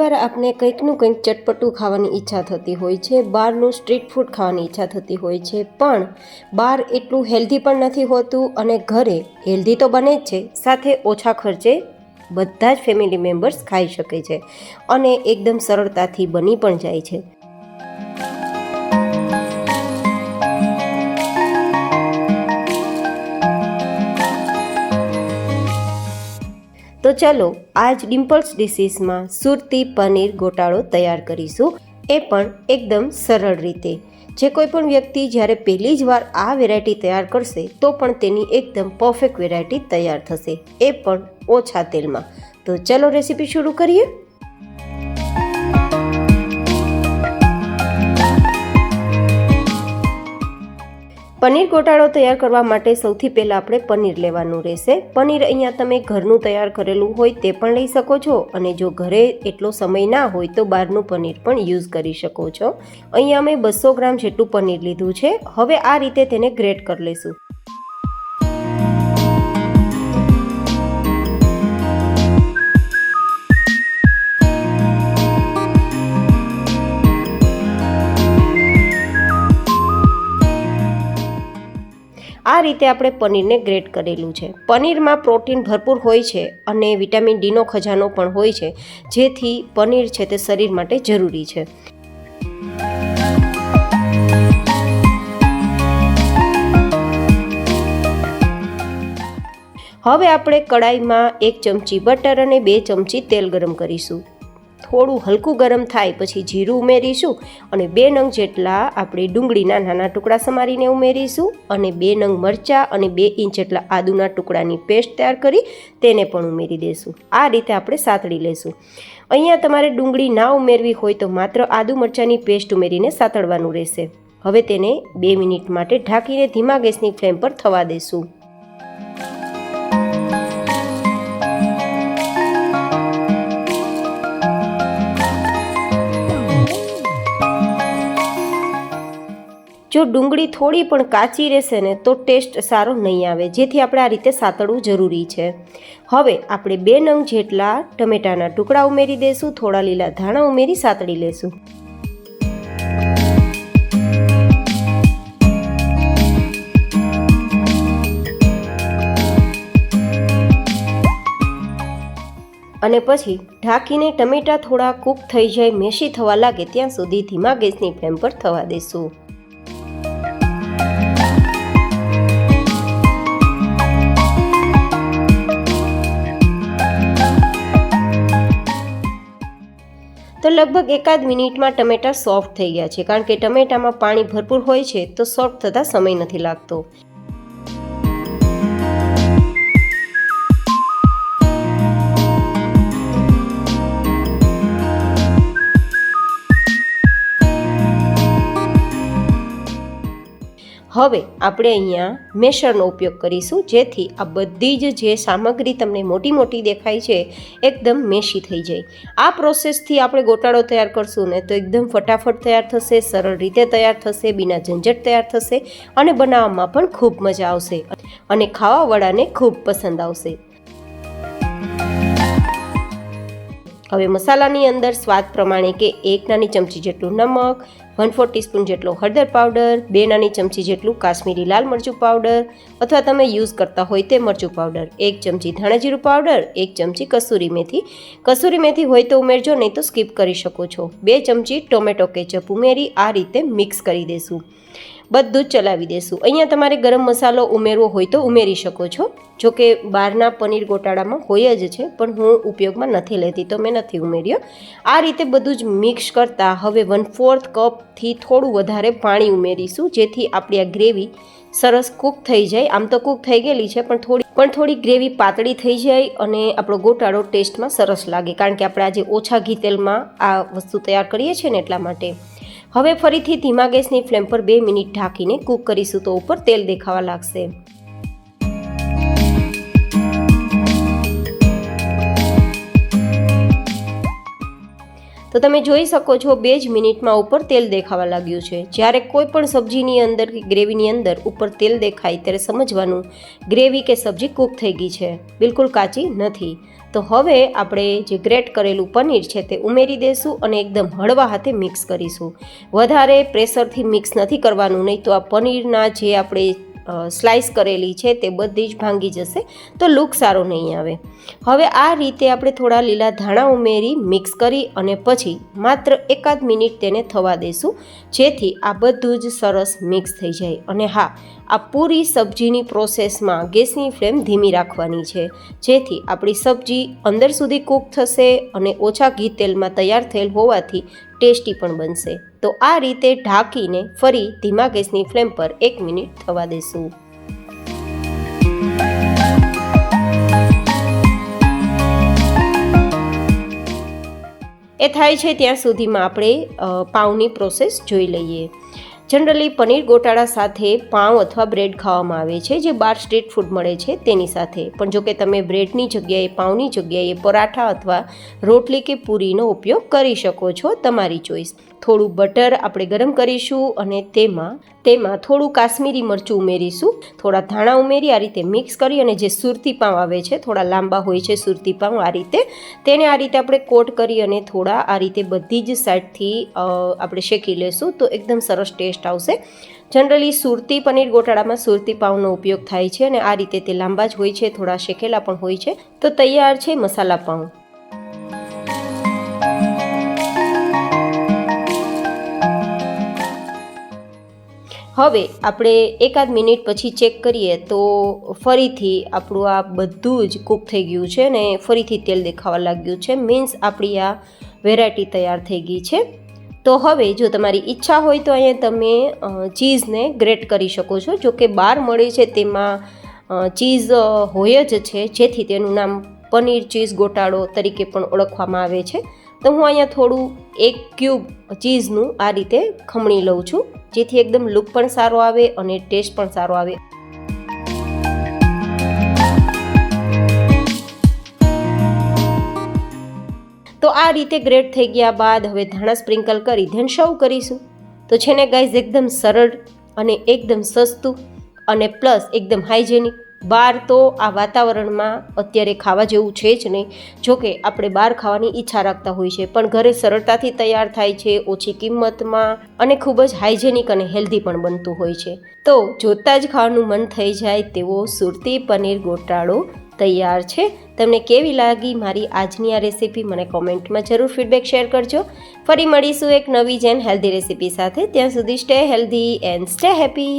ઘણીવાર આપણે કંઈકનું કંઈક ચટપટું ખાવાની ઈચ્છા થતી હોય છે, બહારનું સ્ટ્રીટ ફૂડ ખાવાની ઈચ્છા થતી હોય છે, પણ બહાર એટલું હેલ્ધી પણ નથી હોતું અને ઘરે હેલ્ધી તો બને જ છે, સાથે ઓછા ખર્ચે બધા જ ફેમિલી મેમ્બર્સ ખાઈ શકે છે અને એકદમ સરળતાથી બની પણ જાય છે। તો ચલો આજ ડિમ્પલ્સ ડિશીસમાં સુરતી પનીર ગોટાળો તૈયાર કરીશું, એ પણ એકદમ સરળ રીતે। જે કોઈ પણ વ્યક્તિ જ્યારે પહેલી જ વાર આ વેરાયટી તૈયાર કરશે તો પણ તેની એકદમ પરફેક્ટ વેરાયટી તૈયાર થશે, એ પણ ઓછા તેલમાં। તો ચલો રેસીપી શરૂ કરીએ। પનીર ગોટાળો તૈયાર કરવા માટે સૌથી પહેલાં આપણે પનીર લેવાનું રહેશે। પનીર અહીંયા તમે ઘરનું તૈયાર કરેલું હોય તે પણ લઈ શકો છો, અને જો ઘરે એટલો સમય ના હોય તો બહારનું પનીર પણ યુઝ કરી શકો છો। અહીંયા અમે 200 ગ્રામ જેટલું પનીર લીધું છે। હવે આ રીતે તેને ગ્રેટ કરી લઈશું। આ રીતે આપણે પનીરને ગ્રેટ કરેલું છે। પનીરમાં પ્રોટીન ભરપૂર હોય છે અને વિટામિન ડીનો ખજાનો પણ હોય છે, જેથી પનીર છે તે શરીર માટે જરૂરી છે। હવે આપણે કડાઈમાં 1 ચમચી બટર અને 2 ચમચી તેલ ગરમ કરીશું। થોડું હલકું ગરમ થાય પછી જીરું ઉમેરીશું અને 2 નંગ જેટલા આપણે ડુંગળીના નાના ટુકડા સમારીને ઉમેરીશું અને 2 નંગ મરચાં અને 2 ઇંચ જેટલા આદુના ટુકડાની પેસ્ટ તૈયાર કરી તેને પણ ઉમેરી દઈશું। આ રીતે આપણે સાતળી લઈશું। અહીંયા તમારે ડુંગળી ના ઉમેરવી હોય તો માત્ર આદુ મરચાંની પેસ્ટ ઉમેરીને સાતળવાનું રહેશે। હવે તેને 2 મિનિટ માટે ઢાંકીને ધીમા ગેસની ફ્લેમ પર થવા દઈશું। જો ડુંગળી થોડી પણ કાચી રહેશે ને તો ટેસ્ટ સારો નહીં આવે, જેથી આપણે આ રીતે સાતળવું જરૂરી છે। હવે આપણે 2 નંગ જેટલા ટમેટાના ટુકડા ઉમેરી દઈશું, થોડા લીલા ધાણા ઉમેરી સાતળી લેશું। અને પછી ઢાંકીને ટમેટા થોડા કૂક થઈ જાય, મેશી થવા લાગે ત્યાં સુધી ધીમા ગેસની ફ્લેમ પર થવા દઈશું। તો લગભગ 1 મિનિટમાં ટમેટા સોફ્ટ થઈ ગયા છે, કારણ કે ટમેટામાં પાણી ભરપૂર હોય છે તો સોફ્ટ થતાં સમય નથી લાગતો। હવે આપણે અહીંયા મેશરનો ઉપયોગ કરીશું, જેથી આ બધી જ જે સામગ્રી તમને મોટી મોટી દેખાય છે એકદમ મેશી થઈ જાય। આ પ્રોસેસથી આપણે ગોટાળો તૈયાર કરશું ને તો એકદમ ફટાફટ તૈયાર થશે, સરળ રીતે તૈયાર થશે, બિના ઝંઝટ તૈયાર થશે અને બનાવવામાં પણ ખૂબ મજા આવશે અને ખાવાવાળાને ખૂબ પસંદ આવશે। હવે મસાલાની અંદર સ્વાદ પ્રમાણે કે 1 નાની ચમચી જેટલું નમક, 1/4 ટીસ્પૂન જેટલો હળદર પાવડર, 2 નાની ચમચી જેટલું કાશ્મીરી લાલ મરચું પાવડર અથવા તમે યુઝ કરતા હોય તે મરચું પાવડર, 1 ચમચી ધાણા જીરું પાવડર, 1 ચમચી કસૂરી મેથી હોય તો ઉમેરજો, નહીં તો સ્કીપ કરી શકો છો। 2 ચમચી ટોમેટો કેચઅપ ઉમેરી આ રીતે મિક્સ કરી દઈશું। બધું જ ચલાવી દઈશું। અહીંયા તમારે ગરમ મસાલો ઉમેરવો હોય તો ઉમેરી શકો છો, જોકે બહારના પનીર ગોટાળામાં હોય જ છે, પણ હું ઉપયોગમાં નથી લેતી તો મેં નથી ઉમેર્યો। આ રીતે બધું જ મિક્સ કરતાં હવે 1/4 કપથી થોડું વધારે પાણી ઉમેરીશું, જેથી આપણી આ ગ્રેવી સરસ કૂક થઈ જાય। આમ તો કૂક થઈ ગયેલી છે, પણ થોડી ગ્રેવી પાતળી થઈ જાય અને આપણો ગોટાળો ટેસ્ટમાં સરસ લાગે, કારણ કે આપણે આજે ઓછા ઘી તેલમાં આ વસ્તુ તૈયાર કરીએ છીએ ને એટલા માટે। હવે ફરીથી ધીમા ગેસની ફ્લેમ પર 2 મિનિટ ઢાંકીને કૂક કરીશું તો ઉપર તેલ દેખાવા લાગશે। તો તમે જોઈ શકો છો 2 જ મિનિટમાં ઉપર તેલ દેખાવા લાગ્યું છે. જ્યારે કોઈ પણ સબ્જીની અંદર કે ગ્રેવીની અંદર ઉપર તેલ દેખાય ત્યારે સમજવાનું ગ્રેવી કે સબ્જી કૂક થઈ ગઈ છે, બિલકુલ કાચી નથી. તો હવે આપણે જે ગ્રેટ કરેલું પનીર છે તે ઉમેરી દઈશું અને એકદમ હળવા હાથે મિક્સ કરીશું. વધારે પ્રેશરથી મિક્સ નથી કરવાનું, નહીં તો આ પનીરના જે આપણે સ્લાઇસ કરેલી છે તે બધી જ ભાંગી જશે, તો લુક સારો નહીં આવે. હવે આ રીતે આપણે થોડા લીલા ધાણા ઉમેરી મિક્સ કરી અને પછી માત્ર 1 મિનિટ તેને થવા દઈશું, જેથી આ બધું જ સરસ મિક્સ થઈ જાય. અને હા, આ પૂરી સબ્જીની પ્રોસેસમાં ગેસની ફ્લેમ ધીમી રાખવાની છે, જેથી આપણી સબ્જી અંદર સુધી કૂક થશે અને ઓછા ઘી તેલમાં તૈયાર થયેલ હોવાથી ટેસ્ટી પણ બનશે. તો આ રીતે ઢાંકીને ફરી ધીમા ગેસની ફ્લેમ પર 1 મિનિટ થવા દેશું. એ થાય છે ત્યાં સુધીમાં આપણે પાઉંની પ્રોસેસ જોઈ લઈએ. જનરલી પનીર ગોટાળા સાથે પાઉં અથવા બ્રેડ ખાવામાં આવે છે, જે બહાર સ્ટ્રીટ ફૂડ મળે છે તેની સાથે. પણ જો કે તમે બ્રેડની જગ્યાએ પાઉંની જગ્યાએ પરાઠા અથવા રોટલી કે પૂરીનો ઉપયોગ કરી શકો છો, તમારી ચોઈસ. થોડું બટર આપણે ગરમ કરીશું અને તેમાં થોડું કાશ્મીરી મરચું ઉમેરીશું, થોડા ધાણા ઉમેરી આ રીતે મિક્સ કરી અને જે સુરતી પાઉં આવે છે, થોડા લાંબા હોય છે સુરતી પાઉં, આ રીતે તેને આ રીતે આપણે કોટ કરી અને થોડા આ રીતે બધી જ સાઈડથી આપણે શેકી લેશું, તો એકદમ સરસ ટેસ્ટ આવશે. જનરલી સુરતી પનીર ગોટાળામાં સુરતી પાઉંનો ઉપયોગ થાય છે અને આ રીતે તે લાંબા જ હોય છે, થોડા શેકેલા પણ હોય છે. તો તૈયાર છે મસાલા પાઉં. હવે આપણે 1 મિનિટ પછી ચેક કરીએ તો ફરીથી આપણું આ બધું જ કૂક થઈ ગયું છે ને ફરીથી તેલ દેખાવા લાગ્યું છે, મીન્સ આપણી આ વેરાયટી તૈયાર થઈ ગઈ છે. તો હવે જો તમારી ઈચ્છા હોય તો અહીંયા તમે ચીઝને ગ્રેટ કરી શકો છો. જો કે બહાર મળે છે તેમાં ચીઝ હોય જ છે, જેથી તેનું નામ પનીર ચીઝ ગોટાળો તરીકે પણ ઓળખવામાં આવે છે. તો હું અહીંયા થોડું 1 ક્યુબ ચીઝનું આ રીતે ખમણી લઉં છું, જેથી એકદમ લુક પણ સારો આવે અને ટેસ્ટ પણ સારો આવે. તો આ રીતે ગ્રેટ થઈ ગયા બાદ હવે ધાણા સ્પ્રિંકલ કરી ધેન સર્વ કરીશું. તો છે ને ગાઈઝ, એકદમ સરળ અને એકદમ સસ્તું અને પ્લસ એકદમ હાઇજેનિક. બહાર તો આ વાતાવરણમાં અત્યારે ખાવા જેવું છે જ નહીં. જોકે આપણે બહાર ખાવાની ઈચ્છા રાખતા હોય છે, પણ ઘરે સરળતાથી તૈયાર થાય છે, ઓછી કિંમતમાં અને ખૂબ જ હાઇજેનિક અને હેલ્ધી પણ બનતું હોય છે. તો જોતાં જ ખાવાનું મન થઈ જાય તેવો સુરતી પનીર ગોટાળો તૈયાર છે. તમને કેવી લાગી મારી આજની આ રેસીપી મને કોમેન્ટમાં જરૂર ફીડબેક શેર કરજો. ફરી મળીશું એક નવી જ એન્ડ હેલ્ધી રેસીપી સાથે. ત્યાં સુધી stay healthy and stay happy.